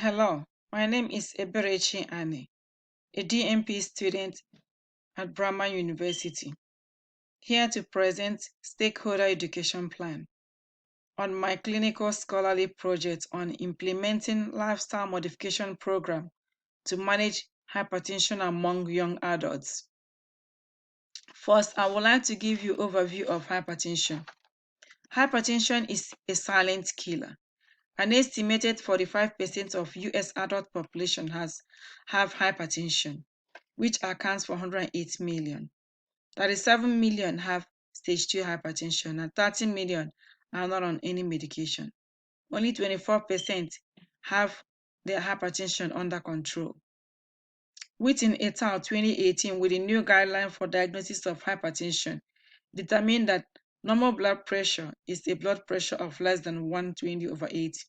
Hello, my name is Eberechi Anne, a DMP student at Brahma University, here to present Stakeholder Education Plan on my clinical scholarly project on implementing lifestyle modification program to manage hypertension among young adults. First, I would like to give you an overview of hypertension. Hypertension is a silent killer. An estimated 45% of US adult population have hypertension, which accounts for 108 million. 37 million have stage 2 hypertension and 30 million are not on any medication. Only 24% have their hypertension under control. Within et al. 2018, with a new guideline for diagnosis of hypertension, determined that normal blood pressure is a blood pressure of less than 120/80.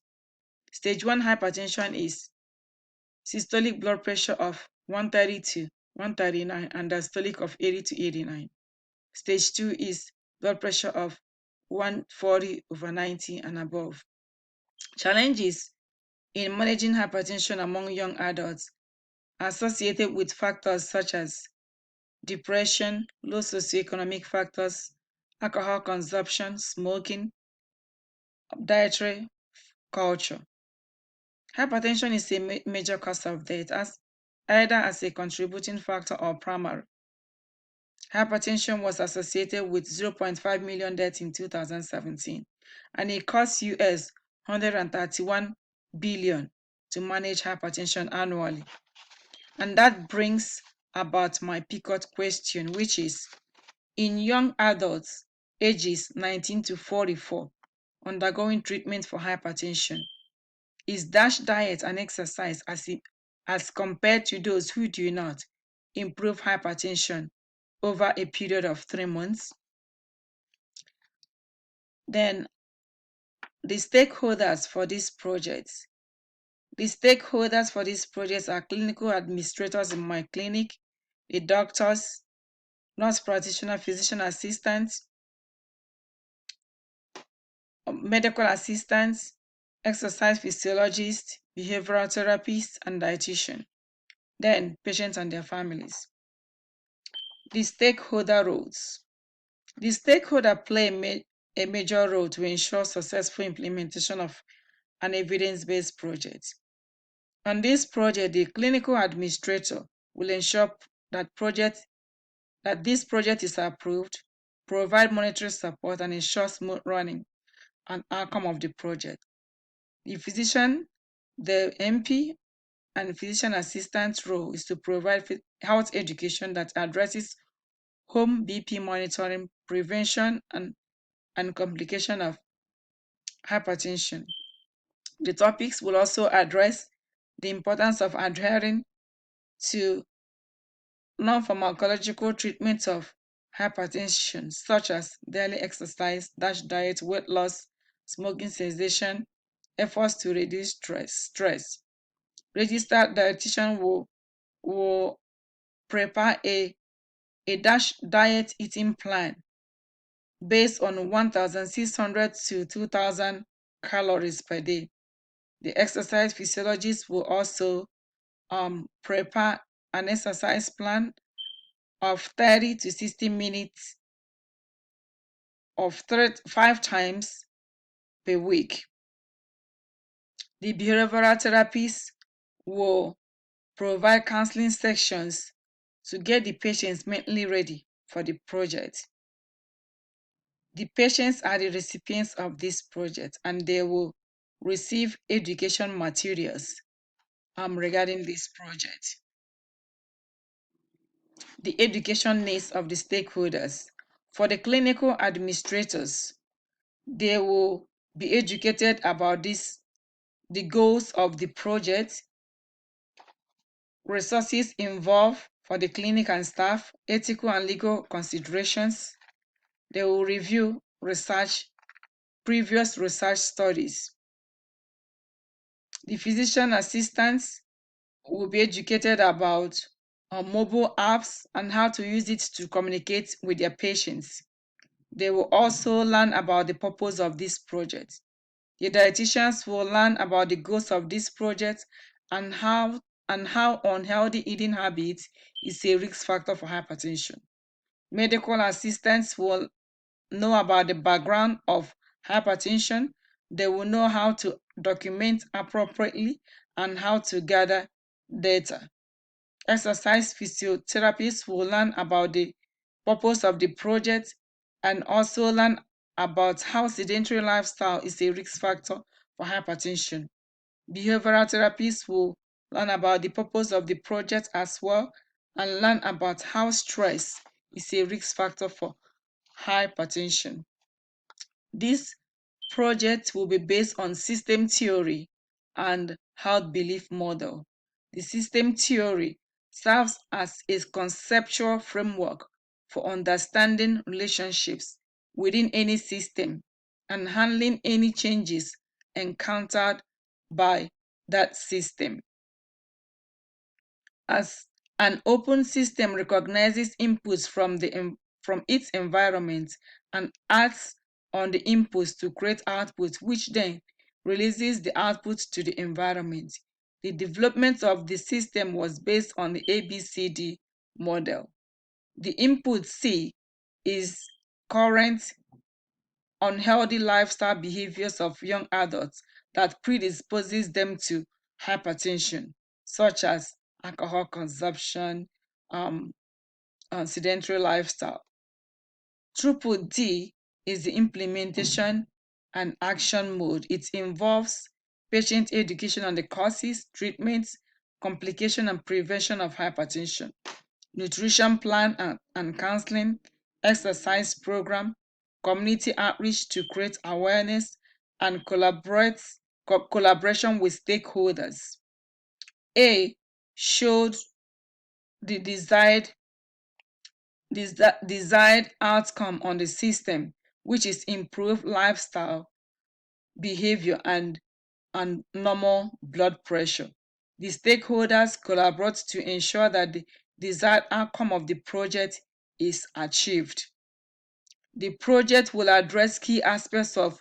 Stage 1 hypertension is systolic blood pressure of 130 to 139 and diastolic of 80 to 89. Stage 2 is blood pressure of 140/90 and above. Challenges in managing hypertension among young adults are associated with factors such as depression, low socioeconomic factors, alcohol consumption, smoking, dietary culture. Hypertension is a major cause of death, either as a contributing factor or primary. Hypertension was associated with 0.5 million deaths in 2017, and it costs US 131 billion to manage hypertension annually. And that brings about my picot question, which is, in young adults ages 19 to 44 undergoing treatment for hypertension, is DASH diet and exercise as compared to those who do not improve hypertension over a period of 3 months? Then the stakeholders for this project. The stakeholders for this project are clinical administrators in my clinic, the doctors, nurse practitioner, physician assistants, medical assistants, exercise physiologists, behavioral therapists, and dietitian. Then patients and their families. The stakeholder roles. The stakeholder play a major role to ensure successful implementation of an evidence-based project. On this project, the clinical administrator will ensure that this project is approved, provide monetary support, and ensure smooth running and outcome of the project. The physician, the MP, and physician assistant role is to provide health education that addresses home BP monitoring, prevention, and complication of hypertension. The topics will also address the importance of adhering to non-pharmacological treatments of hypertension, such as daily exercise, DASH diet, weight loss, smoking cessation, efforts to reduce stress. Registered dietitian will prepare a DASH diet eating plan based on 1,600 to 2,000 calories per day. The exercise physiologist will also prepare an exercise plan of 30 to 60 minutes of 5 times per week. The behavioral therapist will provide counseling sections to get the patients mentally ready for the project. The patients are the recipients of this project, and they will receive education materials regarding this project. The education needs of the stakeholders. For the clinical administrators, they will be educated about the goals of the project, resources involved for the clinic and staff, ethical and legal considerations. They will review previous research studies. The physician assistants will be educated about mobile apps and how to use it to communicate with their patients. They will also learn about the purpose of this project. The dietitians will learn about the goals of this project and how unhealthy eating habits is a risk factor for hypertension. Medical assistants will know about the background of hypertension. They will know how to document appropriately and how to gather data. Exercise physiotherapists will learn about the purpose of the project and also learn about how sedentary lifestyle is a risk factor for hypertension. Behavioral therapists will learn about the purpose of the project as well and learn about how stress is a risk factor for hypertension. This project will be based on system theory and health belief model. The system theory serves as a conceptual framework for understanding relationships within any system and handling any changes encountered by that system. As an open system recognizes inputs from its environment and acts on the inputs to create outputs, which then releases the output to the environment. The development of the system was based on the ABCD model. The input C is current unhealthy lifestyle behaviors of young adults that predisposes them to hypertension, such as alcohol consumption, sedentary lifestyle. Throughput D is the implementation and action mode. It involves patient education on the causes, treatments, complication, and prevention of hypertension, nutrition plan and counseling, exercise program, community outreach to create awareness, and collaboration with stakeholders. A showed the desired outcome on the system, which is improved lifestyle behavior and normal blood pressure. The stakeholders collaborate to ensure that the desired outcome of the project is achieved. The project will address key aspects of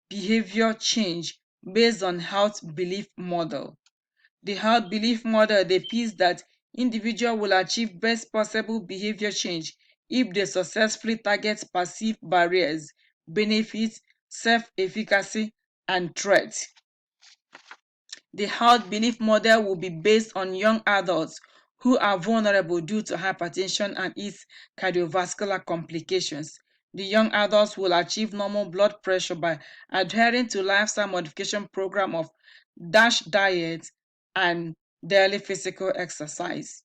behavior change based on health belief model. The health belief model depicts that individual will achieve best possible behavior change if they successfully target perceived barriers, benefits, self-efficacy, and threats. The health belief model will be based on young adults who are vulnerable due to hypertension and its cardiovascular complications. The young adults will achieve normal blood pressure by adhering to lifestyle modification program of DASH diet and daily physical exercise.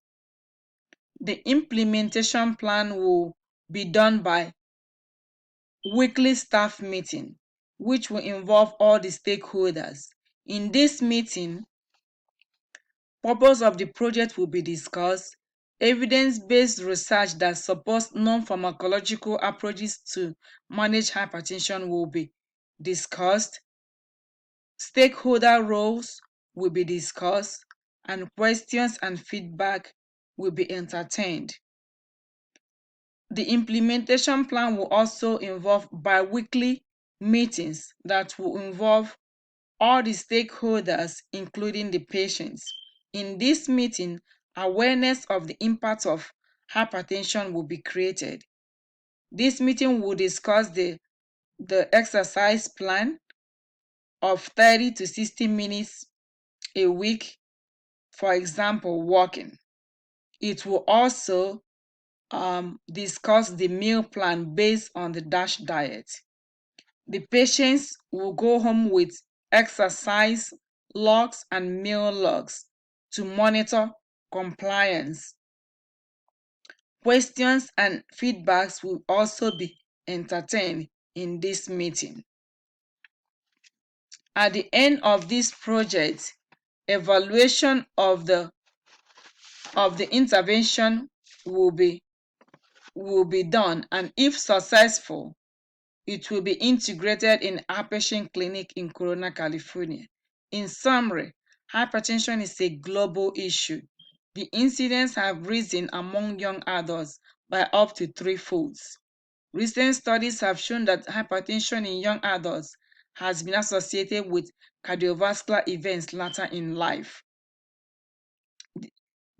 The implementation plan will be done by weekly staff meeting, which will involve all the stakeholders. In this meeting, purpose of the project will be discussed. Evidence-based research that supports non-pharmacological approaches to manage hypertension will be discussed. Stakeholder roles will be discussed, and questions and feedback will be entertained. The implementation plan will also involve bi-weekly meetings that will involve all the stakeholders, including the patients. In this meeting, awareness of the impact of hypertension will be created. This meeting will discuss the exercise plan of 30 to 60 minutes a week, for example, walking. It will also discuss the meal plan based on the DASH diet. The patients will go home with exercise logs and meal logs to monitor compliance. Questions and feedbacks will also be entertained in this meeting. At the end of this project, evaluation of the intervention will be done, and if successful, it will be integrated in outpatient clinic in Corona, California. In summary, hypertension is a global issue. The incidence have risen among young adults by up to 3-fold. Recent studies have shown that hypertension in young adults has been associated with cardiovascular events later in life.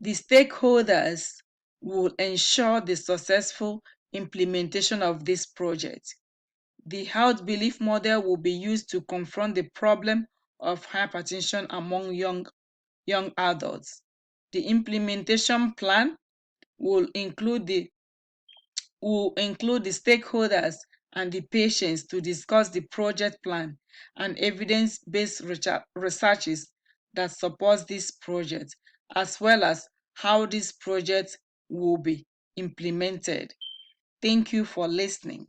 The stakeholders will ensure the successful implementation of this project. The health belief model will be used to confront the problem of hypertension among young adults. The implementation plan will include the stakeholders and the patients to discuss the project plan and evidence-based researches that supports this project, as well as how this project will be implemented. Thank you for listening.